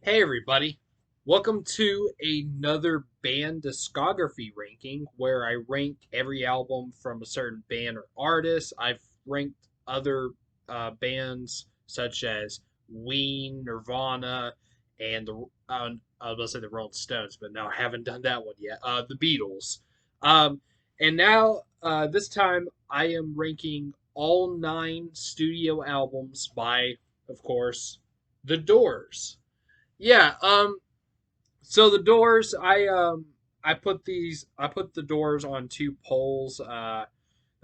Hey everybody, welcome to another band discography ranking where I rank every album from a certain band or artist. I've ranked other bands such as Ween, Nirvana, and I was going to say the Rolling Stones, but no, I haven't done that one yet. The Beatles. Um, and now, this time, I am ranking all nine studio albums by, of course, The Doors. Yeah, so the Doors, I put the Doors on two polls. The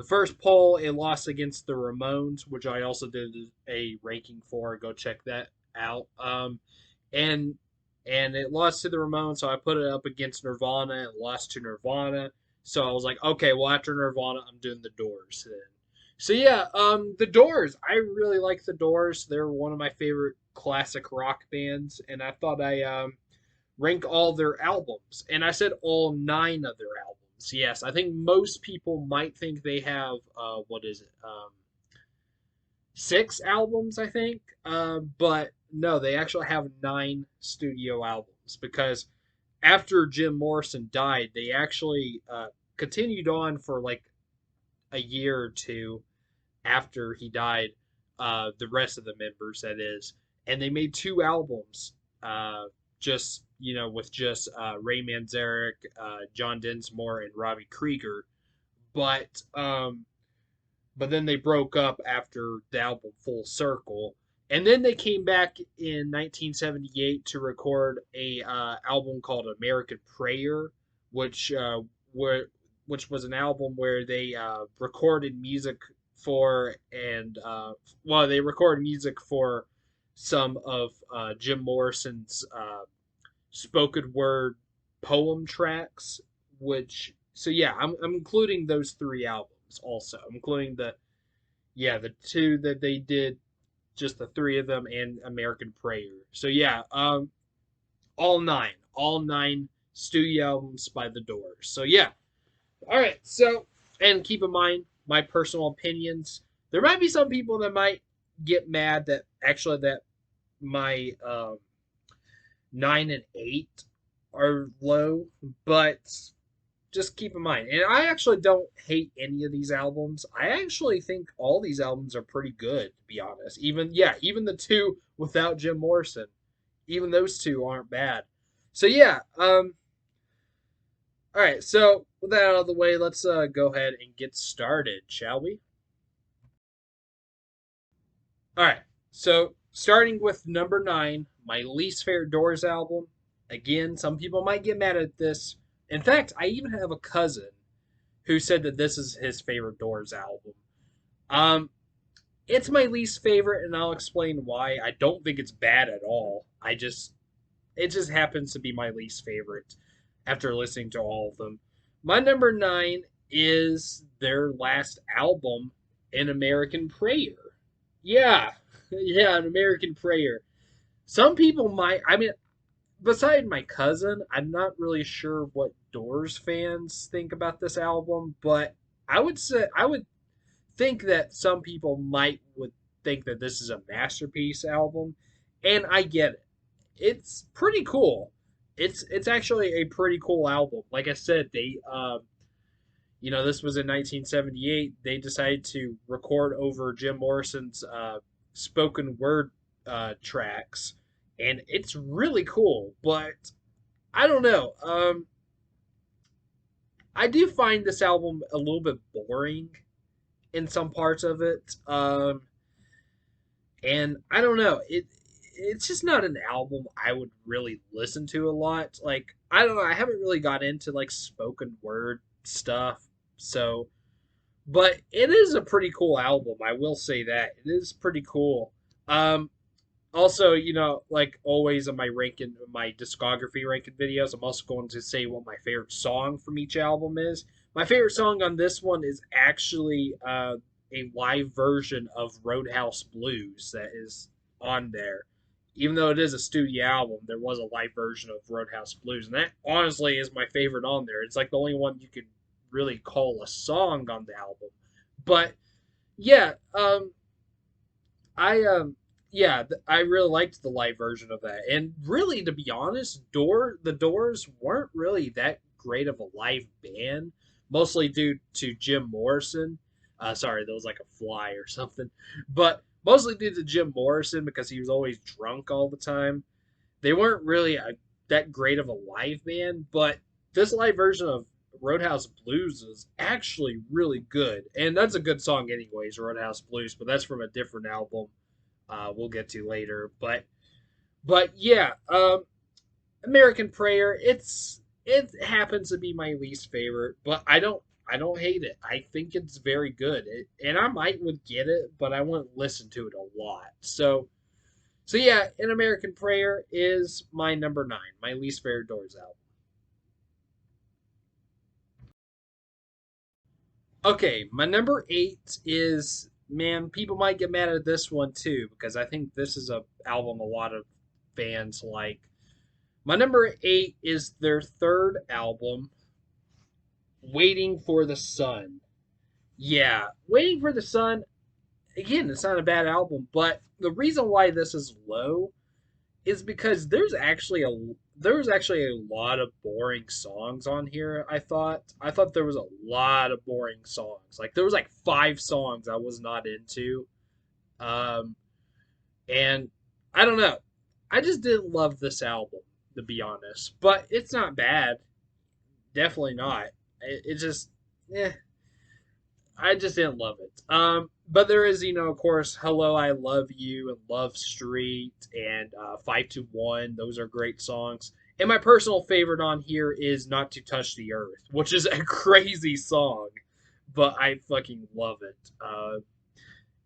first poll it lost against the Ramones, which I also did a ranking for. Go check that out. And and it lost to the Ramones, so I put it up against Nirvana and lost to Nirvana. So I was like, okay, well after Nirvana, I'm doing the Doors then. So yeah, the Doors. I really like the Doors. They're one of my favorite classic rock bands, and I thought I rank all their albums. And I said all nine of their albums. Yes, I think most people might think they have what is it? Six albums, I think. But no, they actually have nine studio albums because after Jim Morrison died, they actually continued on for like a year or two after he died, the rest of the members, that is, and they made two albums, just with just Ray Manzarek, John Densmore, and Robbie Krieger. But but then they broke up after the album Full Circle, and then they came back in 1978 to record a album called American Prayer, which were which was an album where they recorded music for and well they recorded music for some of Jim Morrison's spoken word poem tracks, which so yeah, I'm including those three albums also. I'm including the two that they did, just the three of them, and American Prayer. So yeah, all nine studio albums by the Doors. So yeah, all right. So and keep in mind my personal opinions. There might be some people that might get mad that actually that my 9 and 8 are low, but just keep in mind. And I actually don't hate any of these albums. I actually think all these albums are pretty good, to be honest. Even the two without Jim Morrison, even those two aren't bad. So yeah, all right. So with that out of the way, let's go ahead and get started, shall we? All right. So starting with number nine, my least favorite Doors album. Again, some people might get mad at this. In fact, I even have a cousin who said that this is his favorite Doors album. Um, it's my least favorite, and I'll explain why. I don't think it's bad at all. It just happens to be my least favorite after listening to all of them. My number nine is their last album, An American Prayer. Yeah, yeah, An American Prayer. Some people might, I mean, beside my cousin, I'm not really sure what Doors fans think about this album, but I would think that some people might would think that this is a masterpiece album, and I get it. It's pretty cool. It's actually a pretty cool album. Like I said, they this was in 1978. They decided to record over Jim Morrison's spoken word tracks, and it's really cool. But I don't know. I do find this album a little bit boring in some parts of it. And I don't know. It's just not an album I would really listen to a lot. Like I don't know. I haven't really got into like spoken word stuff. So, but it is a pretty cool album. I will say that it is pretty cool. Um, Also, like always in my discography ranking videos, I'm also going to say what my favorite song from each album is. My favorite song on this one is actually a live version of Roadhouse Blues that is on there. Even though it is a studio album, there was a live version of Roadhouse Blues, and that honestly is my favorite on there. It's like the only one you could really call a song on the album. But yeah, I yeah, I really liked the live version of that. And really, to be honest, the Doors weren't really that great of a live band, mostly due to Jim Morrison. Sorry, that was like a fly or something. But mostly due to Jim Morrison because he was always drunk all the time. They weren't really that great of a live band, but this live version of Roadhouse Blues is actually really good. And that's a good song anyways, Roadhouse Blues, but that's from a different album we'll get to later. But yeah, American Prayer. It happens to be my least favorite, but I don't hate it. I think it's very good, and I might would get it, but I wouldn't listen to it a lot. So yeah, An American Prayer is my number 9, my least favorite Doors album. Okay, my number 8 is, man, people might get mad at this one too because I think this is a album a lot of fans like. My number 8 is their third album, Waiting for the Sun. Yeah, Waiting for the Sun, again, it's not a bad album, but the reason why this is low is because there's actually a lot of boring songs on here. I thought there was a lot of boring songs. Like there was like 5 songs I was not into. Um and I don't know. I just didn't love this album, to be honest. But it's not bad. Definitely not. It just, eh, I just didn't love it. But there is, of course, "Hello, I Love You" and "Love Street" and 521. Those are great songs. And my personal favorite on here is "Not to Touch the Earth," which is a crazy song, but I fucking love it.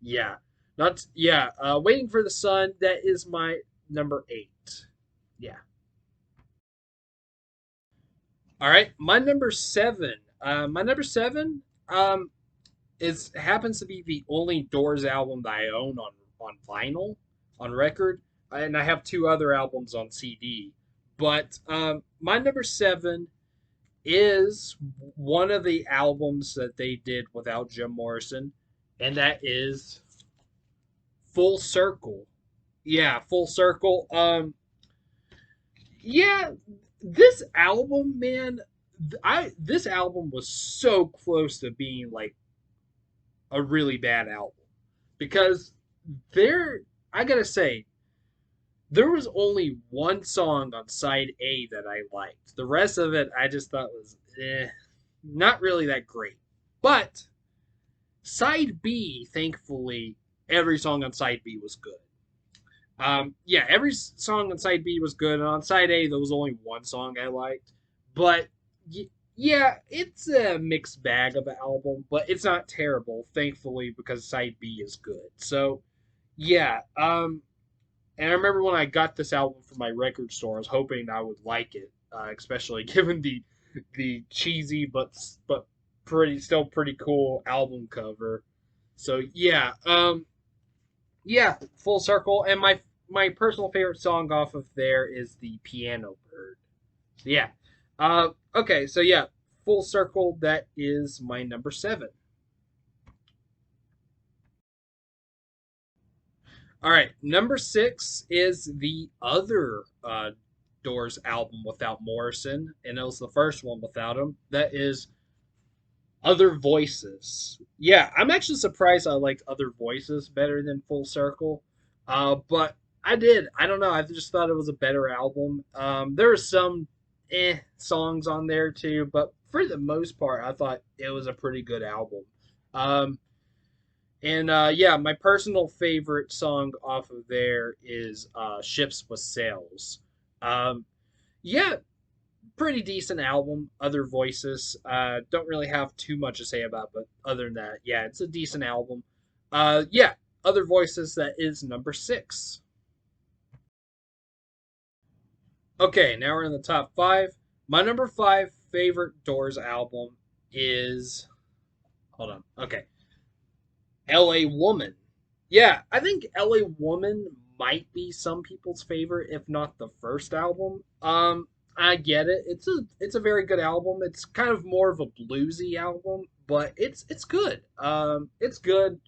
Yeah, not yeah. "Waiting for the Sun." That is my number 8. Yeah. All right, my number 7. My number 7. It happens to be the only Doors album that I own on vinyl, on record, and I have 2 other albums on CD. But my number 7 is one of the albums that they did without Jim Morrison, and that is Full Circle. Yeah, Full Circle. Yeah, this album, man, I this album was so close to being like a really bad album because there I gotta say there was only one song on side A that I liked. The rest of it I just thought was not really that great. But side B, thankfully, every song on side B was good. Yeah, every song on side B was good, and on side A there was only one song I liked. But yeah, it's a mixed bag of an album, but it's not terrible, thankfully, because side B is good. So yeah, and I remember when I got this album from my record store, I was hoping I would like it, especially given the cheesy but pretty cool album cover. So yeah, Full Circle, and my personal favorite song off of there is the Piano Bird. Yeah. Okay, so yeah, Full Circle. That is my number 7. All right, number 6 is the other Doors album without Morrison, and it was the first one without him. That is Other Voices. Yeah, I'm actually surprised I liked Other Voices better than Full Circle. But I did. I don't know. I just thought it was a better album. There were some songs on there too, but for the most part, I thought it was a pretty good album. Um, and yeah, my personal favorite song off of there is "Ships with Sails." Um, yeah, pretty decent album. Other Voices. Don't really have too much to say about, but other than that, yeah, it's a decent album. Yeah, Other Voices. That is number 6. Okay, now we're in the top 5. My number 5 favorite Doors album is, hold on. Okay, L.A. Woman. Yeah, I think L.A. Woman might be some people's favorite, if not the first album. I get it. It's a very good album. It's kind of more of a bluesy album, but it's good. It's good.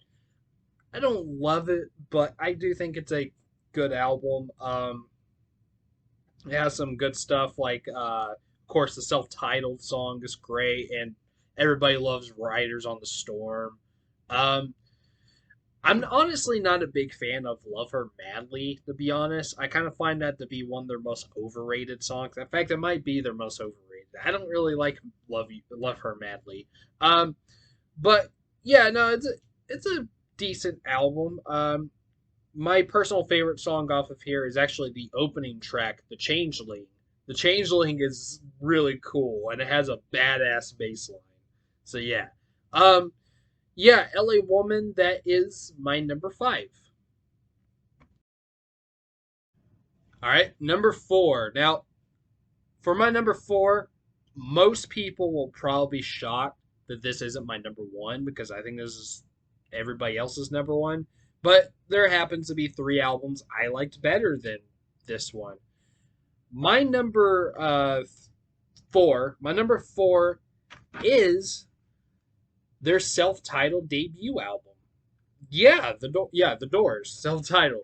I don't love it, but I do think it's a good album. It has some good stuff like, of course, the self-titled song is great, and everybody loves Riders on the Storm. Um, I'm honestly not a big fan of Love Her Madly, to be honest. I kind of find that to be one of their most overrated songs. In fact, it might be their most overrated. I don't really like Love Her Madly. Um, but yeah, no, it's a decent album. My personal favorite song off of here is actually the opening track, The Changeling. The Changeling is really cool and it has a badass bass line. So yeah. Um yeah, LA Woman, that is my number 5. All right, number 4. Now, for my number 4, most people will probably be shocked that this isn't my number 1 because I think this is everybody else's number 1. But there happens to be 3 albums I liked better than this one. My number 4, my number 4 is their self-titled debut album. Yeah, the Doors, self-titled.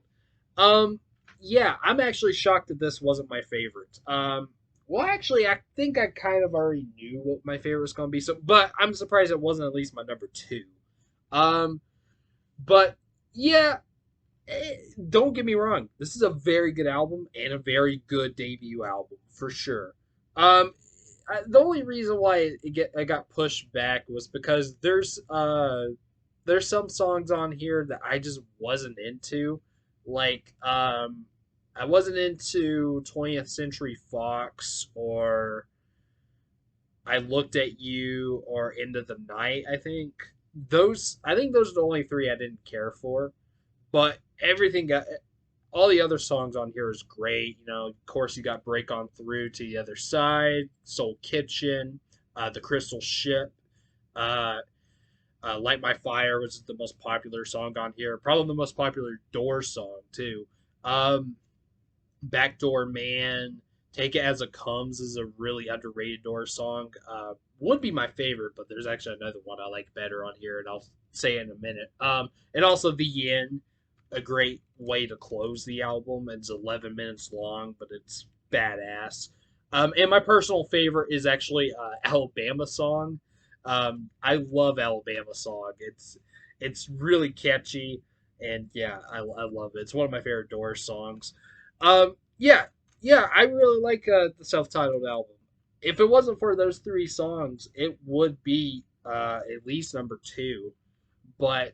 Um, yeah, I'm actually shocked that this wasn't my favorite. Well, actually, I think I kind of already knew what my favorite was going to be. So, but I'm surprised it wasn't at least my number 2. Um, but yeah, don't get me wrong. This is a very good album and a very good debut album for sure. Um, the only reason why it got pushed back was because there's some songs on here that I just wasn't into. Like I wasn't into 20th Century Fox or I Looked at You or Into the Night, I think those are the only 3 I didn't care for. But everything got all the other songs on here is great. You know, of course, you got Break On Through to the Other Side, Soul Kitchen, The Crystal Ship, uh, Light My Fire, which is the most popular song on here. Probably the most popular Doors song, too. Um, Backdoor Man, Take It As It Comes is a really underrated Doors song. Would be my favorite, but there's actually another one I like better on here, and I'll say in a minute. And also The End, a great way to close the album. It's 11 minutes long, but it's badass. And my personal favorite is actually Alabama Song. I love Alabama Song. It's really catchy, and yeah, I love it. It's one of my favorite Doors songs. Yeah, yeah, I really like the self-titled album. If it wasn't for those 3 songs, it would be at least number 2. But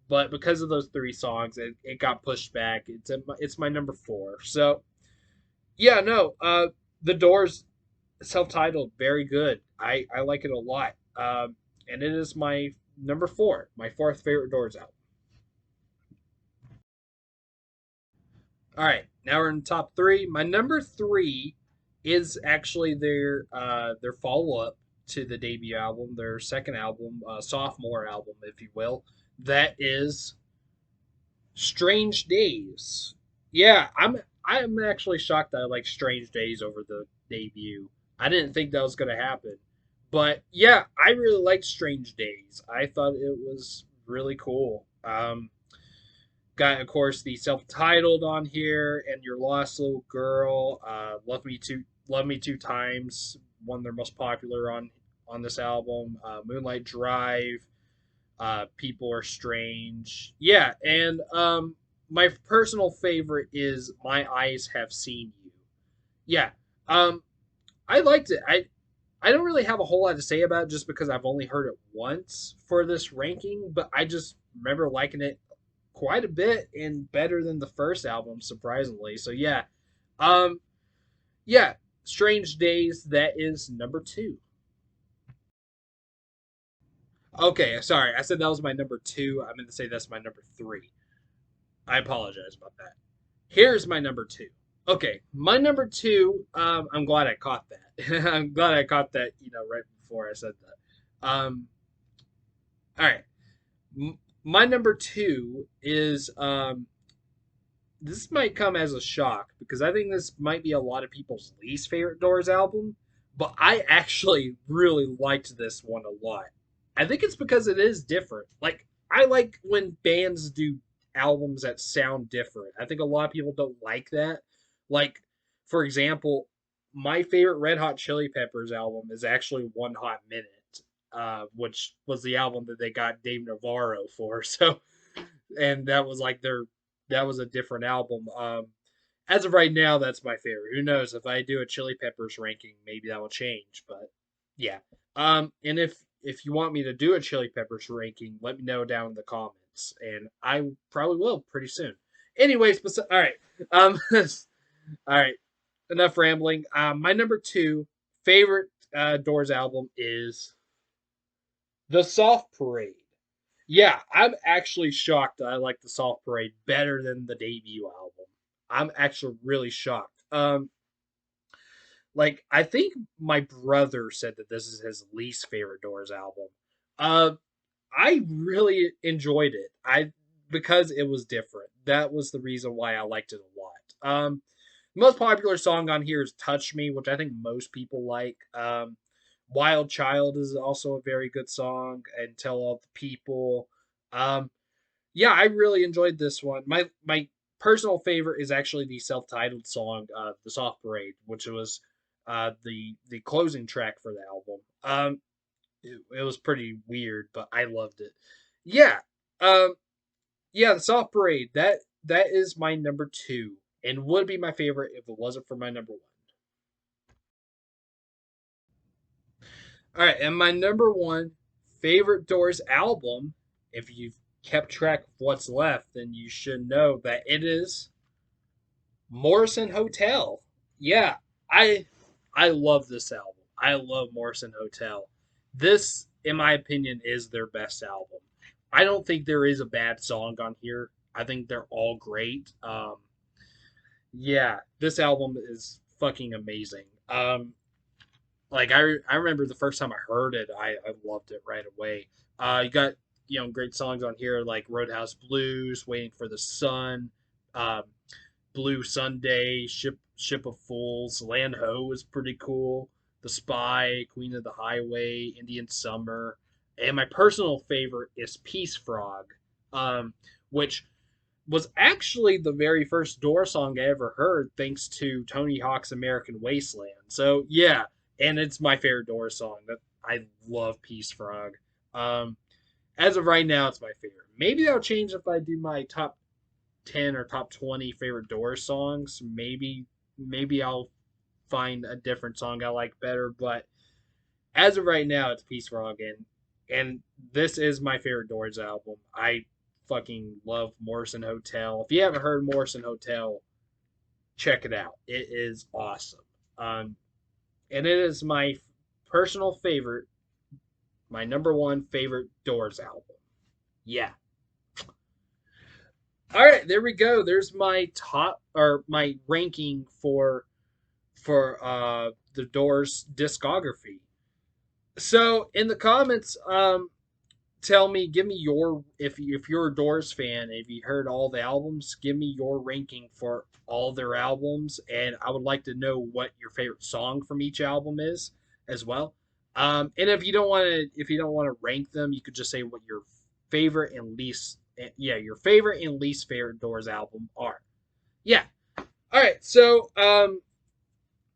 because of those 3 songs, it got pushed back. It's my number 4. So yeah, no, the Doors self-titled, very good. I like it a lot. And it is my number 4, my fourth favorite Doors album. All right, now we're in the top 3. My number 3 is actually their follow up to the debut album, their second album, sophomore album, if you will. That is Strange Days. Yeah, I'm actually shocked that I like Strange Days over the debut. I didn't think that was gonna happen, but yeah, I really liked Strange Days. I thought it was really cool. Got of course the self-titled on here and Your Lost Little Girl, Love Me Two Times, one of their most popular on this album. Moonlight Drive, People Are Strange. Yeah, and my personal favorite is My Eyes Have Seen You. Yeah, um, I liked it. I don't really have a whole lot to say about it just because I've only heard it once for this ranking, but I just remember liking it quite a bit and better than the first album, surprisingly. So yeah, um, yeah, Strange Days. That is number 2. Okay, sorry, I said that was my number 2. I meant to say that's my number 3. I apologize about that. Here's my number 2. Okay, my number 2. I'm glad I caught that. I'm glad I caught that. Right before I said that. All right. My number 2 is this might come as a shock because I think this might be a lot of people's least favorite Doors album, but I actually really liked this one a lot. I think it's because it is different. Like I like when bands do albums that sound different. I think a lot of people don't like that. Like, for example, my favorite Red Hot Chili Peppers album is actually One Hot Minute, which was the album that they got Dave Navarro for. So, and that was like that was a different album. As of right now, that's my favorite. Who knows if I do a Chili Peppers ranking, maybe that will change. But yeah, and if you want me to do a Chili Peppers ranking, let me know down in the comments, and I probably will pretty soon. Anyways, all right, all right, enough rambling. My number two favorite Doors album is The Soft Parade. Yeah, I'm actually shocked that I like The Soft Parade better than the debut album. I'm actually really shocked. Like I think my brother said that this is his least favorite Doors album. Uh, I really enjoyed it. I because it was different. That was the reason why I liked it a lot. The most popular song on here is "Touch Me," which I think most people like. "Wild Child" is also a very good song, and "Tell All the People." Um, yeah, I really enjoyed this one. My personal favorite is actually the self-titled song, "The Soft Parade," which was the closing track for the album. It was pretty weird, but I loved it. Yeah, um, yeah, "The Soft Parade" that is my number two, and would be my favorite if it wasn't for my number one. All right, and my number one favorite Doors album, if you've kept track of what's left, then you should know that it is Morrison Hotel. Yeah, I I love this album. I love Morrison Hotel. This, in my opinion, is their best album. I don't think there is a bad song on here. I think they're all great. Yeah, this album is fucking amazing. Like I remember the first time I heard it, I loved it right away. You got great songs on here like Roadhouse Blues, Waiting for the Sun, um, Blue Sunday, Ship of Fools, Land Ho is pretty cool. The Spy, Queen of the Highway, Indian Summer, and my personal favorite is Peace Frog, um, which was actually the very first Door song I ever heard, thanks to Tony Hawk's American Wasteland. So yeah, and it's my favorite Door song. That I love Peace Frog. Um, as of right now, it's my favorite. Maybe that'll change if I do my top 10 or top 20 favorite Doors songs. Maybe I'll find a different song I like better, but as of right now it's Peace Frog, and this is my favorite Doors album. I fucking love Morrison Hotel. If you haven't heard Morrison Hotel, check it out. It is awesome. Um and it is my personal favorite, my number one favorite Doors album. Yeah. All right, there we go. There's my top or my ranking for the Doors discography. So in the comments, tell me, give me your if you're a Doors fan, if you heard all the albums, give me your ranking for all their albums, and I would like to know what your favorite song from each album is as well. And if you don't want to rank them, you could just say what your favorite and least yeah your favorite and least favorite Doors album are. Yeah. All right. So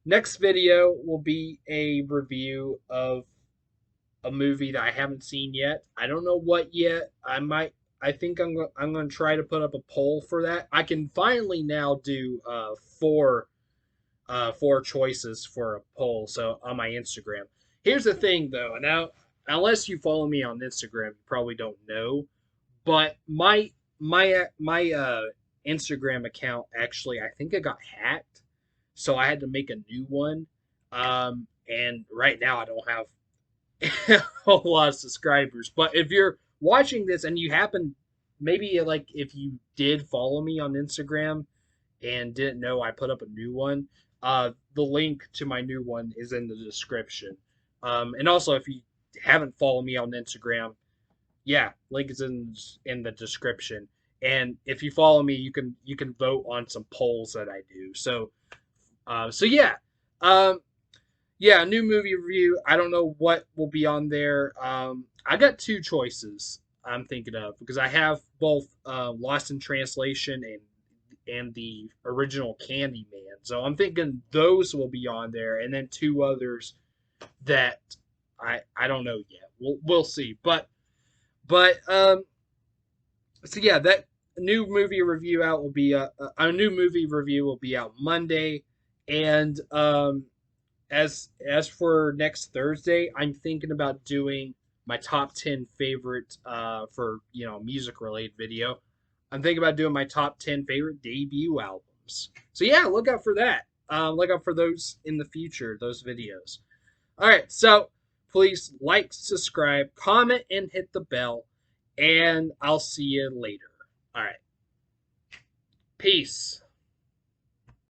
next video will be a review of a movie that I haven't seen yet. I don't know what yet. I think I'm going to try to put up a poll for that. I can finally now do four choices for a poll. So on my Instagram. Here's the thing though. Now, unless you follow me on Instagram, you probably don't know. But my Instagram account actually, I think it got hacked, so I had to make a new one. And right now I don't have a whole lot of subscribers. But if you're watching this and you happen, maybe like if you did follow me on Instagram and didn't know I put up a new one, the link to my new one is in the description. And also, if you haven't followed me on Instagram, yeah, link is in the description. And if you follow me, you can vote on some polls that I do. So yeah. Um, yeah, new movie review. I don't know what will be on there. I got two choices. I'm thinking of, because I have both Lost in Translation and the original Candyman. So I'm thinking those will be on there, and then two others that I don't know yet. We'll see. But so yeah, that new movie review out will be a new movie review will be out Monday, and as for next Thursday, I'm thinking about doing my top 10 favorite for music related video. I'm thinking about doing my top 10 favorite debut albums. So yeah, look out for that. Look out for those in the future, those videos. All right, so please like, subscribe, comment, and hit the bell, and I'll see you later. All right, peace.